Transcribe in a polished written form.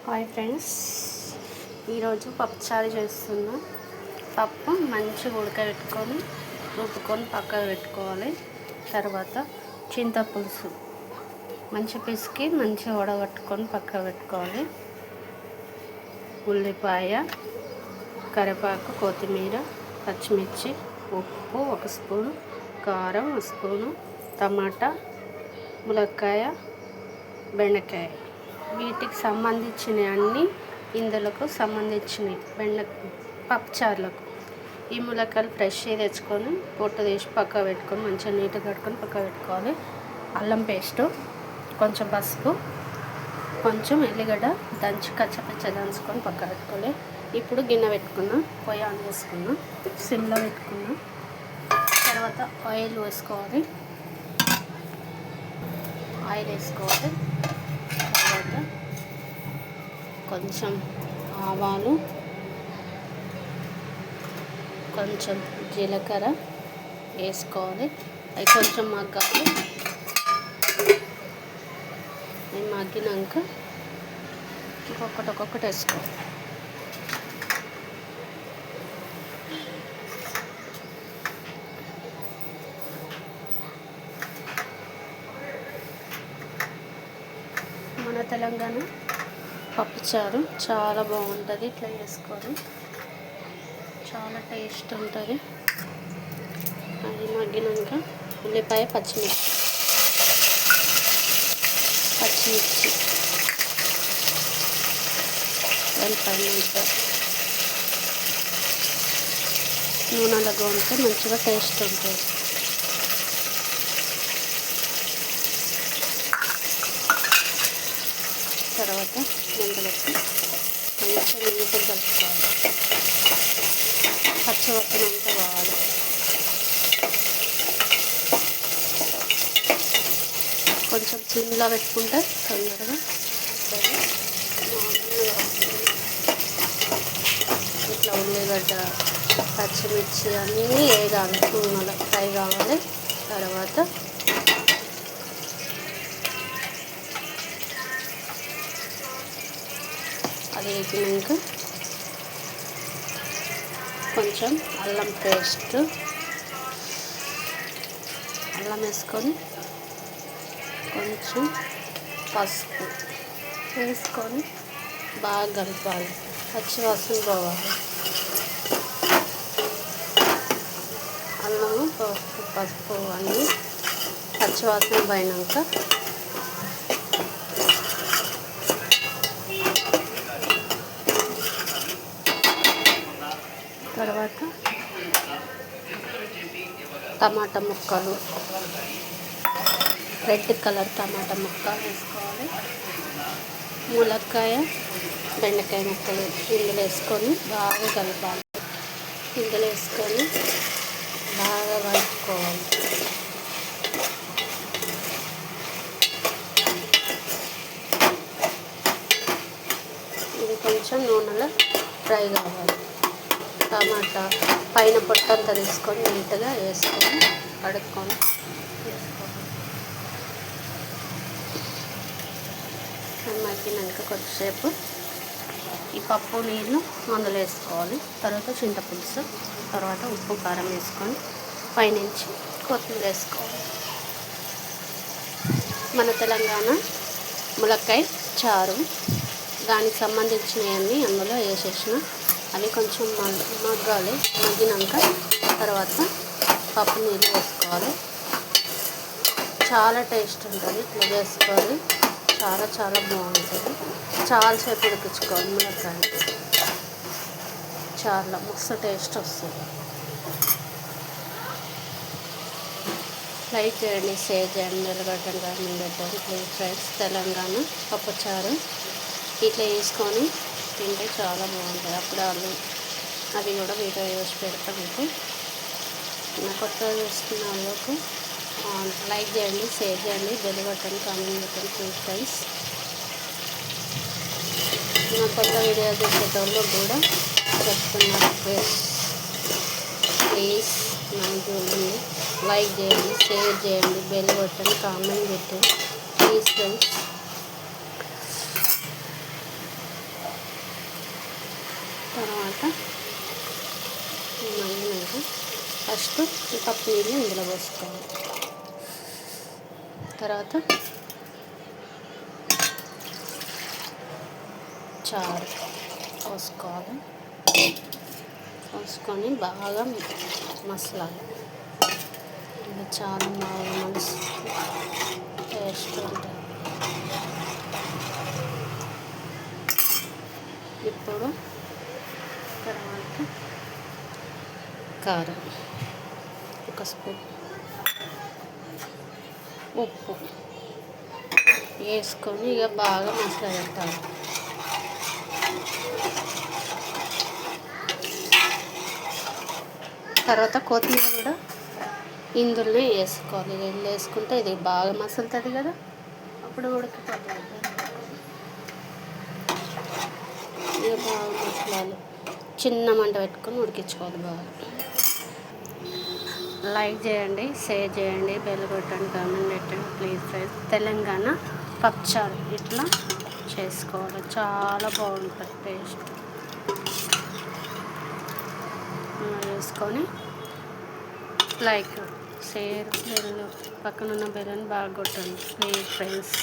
Hi friends, ఈరోజు పప్పుచారు చేస్తున్నా. పప్పు మంచిగా ఉడకబెట్టుకొని రుబ్బుకొని పక్కకు పెట్టుకోవాలి. తర్వాత చింతపులుసు మంచి పిసికి మంచిగా వడగట్టుకొని పక్కకు పెట్టుకోవాలి. ఉల్లిపాయ, కరివేపాకు, కొత్తిమీర, పచ్చిమిర్చి, ఉప్పు 1 స్పూను, కారం 1 స్పూను, టమాటా, ములక్కాయ, బెండకాయ, వీటికి సంబంధించిన అన్నీ ఇందులోకి సంబంధించినవి. పప్పుచారులకు ఈ ములక్కాయలు ఫ్రెష్గా తెచ్చుకొని పొట్టు తీసి పక్కకు పెట్టుకొని మంచిగా నీట్గా కట్టుకొని పక్కకు పెట్టుకోవాలి. అల్లం పేస్టు, కొంచెం పసుపు, కొంచెం ఎల్లిగడ్డ దంచి కచ్చపచ్చ దంచుకొని పక్కకు పెట్టుకోవాలి. ఇప్పుడు గిన్నె పెట్టుకున్నా, పొయ్యి ఆన్ చేసుకున్నా, సిమ్లో పెట్టుకున్నా. తర్వాత ఆయిల్ వేసుకోవాలి. తర్వాత కొంచెం ఆవాలు, కొంచెం జీలకర్ర వేసుకోవాలి. అవి కొంచెం మగ్గాలి. అవి మగ్గినాక ఒక్కొక్కటి వేసుకోవాలి. మన తెలంగాణ పప్పుచారు చాలా బాగుంటుంది. ఇట్లా చేసుకొని చాలా టేస్ట్ ఉంటుంది. అది మగ్గినాక ఉల్లిపాయ, పచ్చిమిర్చి వెల్లిపాయ నూనెలో ఉంటే మంచిగా టేస్ట్ ఉంటుంది. తర్వాత మెంతులకి కొంచెం నీట్గా కలుపుకోవాలి. పచ్చివత్తన అంతా బాగా కొంచెం సిమ్లో పెట్టుకుంటే తొందరగా ఇట్లా ఉల్లిగడ్డ, పచ్చిమిర్చి అన్నీ వేగాలి. నూనెలో ఫ్రై కావాలి. తర్వాత అది వేగినాక కొంచెం అల్లం పేస్ట్, అల్లం వేసుకొని కొంచెం పసుపు వేసుకొని బాగా కలపాలి. పచ్చివాసన పోవాలి. అల్లము, పసుపు అన్నీ పచ్చివాసన పోయినాక తర్వాత టమాటా ముక్కలు, రెడ్ కలర్ టమాటా ముక్కలు వేసుకోవాలి. ములక్కాయ, బెండకాయ ముక్కలు ఇందులో వేసుకొని బాగా కలపాలి. ఇందులో వేసుకొని బాగా కలుపుకోవాలి. ఇది కొంచెం నూనెలో ఫ్రై కావాలి. టమాటా పైన పొట్టంతా తీసుకొని నీట్గా వేసుకొని కడుక్కొని వేసుకోవాలి. మగ్గినాక కొద్దిసేపు ఈ పప్పు నీళ్ళు అందులో వేసుకోవాలి. తర్వాత చింతపులుసు, తర్వాత ఉప్పు, కారం వేసుకొని పైనుంచి కొత్తిమీర వేసుకోవాలి. మన తెలంగాణ ములక్కాయ చారు, దానికి సంబంధించినవన్నీ అందులో వేసేసిన అవి కొంచెం మగ్గాలి. మగ్గినాక తర్వాత పప్పు నీళ్ళు వేసుకోవాలి. చాలా టేస్ట్ ఉంటుంది. ఇట్లా చేసుకోవాలి. చాలా బాగుంటుంది. చాలాసేపు ఉడికించుకోవాలి. ములక్కాయ చాలా మస్తు టేస్ట్ వస్తుంది. లైక్ చేయండి, షేర్ చేయండి, నిలబెట్టండి, కామెంట్ పెట్టండి ప్లీజ్ ఫ్రెండ్స్. తెలంగాణ పప్పుచారు ఇట్లా వేసుకొని తింటే చాలా బాగుంటుంది. అప్పుడు అది కూడా వీడియో చేసి పెడతాం. మీకు నా కొత్తగా చూస్తున్న వాళ్ళకు లైక్ చేయండి, షేర్ చేయండి, bell button, comment button please friends. నా కొత్త వీడియో చూసేటోళ్ళు కూడా చెప్తున్నారు ప్లీజ్ నన్ను చూడండి, లైక్ చేయండి, షేర్ చేయండి, బెల్ బటన్, కామెంట్ పెట్టండి ప్లీజ్ ఫ్రెండ్స్. తర్వాత మళ్ళీ ఫస్ట్ ఈ కప్పు నీళ్ళు ఇందులో పోసుకోవాలి. తర్వాత చారు పోసుకోవాలి. పోసుకొని బాగా మసలాలి. ఇలా చాలా బాగా మసి టేస్ట్ ఉంటుంది. ఇప్పుడు తర్వాత కారం, ఒక స్పూన్ ఉప్పు వేసుకొని ఇక బాగా మసాలా పెట్టాలి. తర్వాత కొత్తిమీర కూడా ఇందులో వేసుకోవాలి. ఇల్లు వేసుకుంటే ఇది బాగా మసులుతుంది కదా, అప్పుడు ఉడుకుతుంది. ఇక బాగా మసలాలి. చిన్న మంట పెట్టుకొని ఉడికించుకోవాలి బాగా. లైక్ చేయండి, షేర్ చేయండి, బెల్ కొట్టండి, కామెంట్ పెట్టండి ప్లీజ్ ఫ్రెండ్స్. తెలంగాణ పప్పుచారు ఇట్లా చేసుకోవాలి, చాలా బాగుంటుంది టేస్ట్. వేసుకొని లైక్, షేర్, బెల్, పక్కనున్న బెల్లని బాగా కొట్టండి ప్లీజ్ ఫ్రెండ్స్.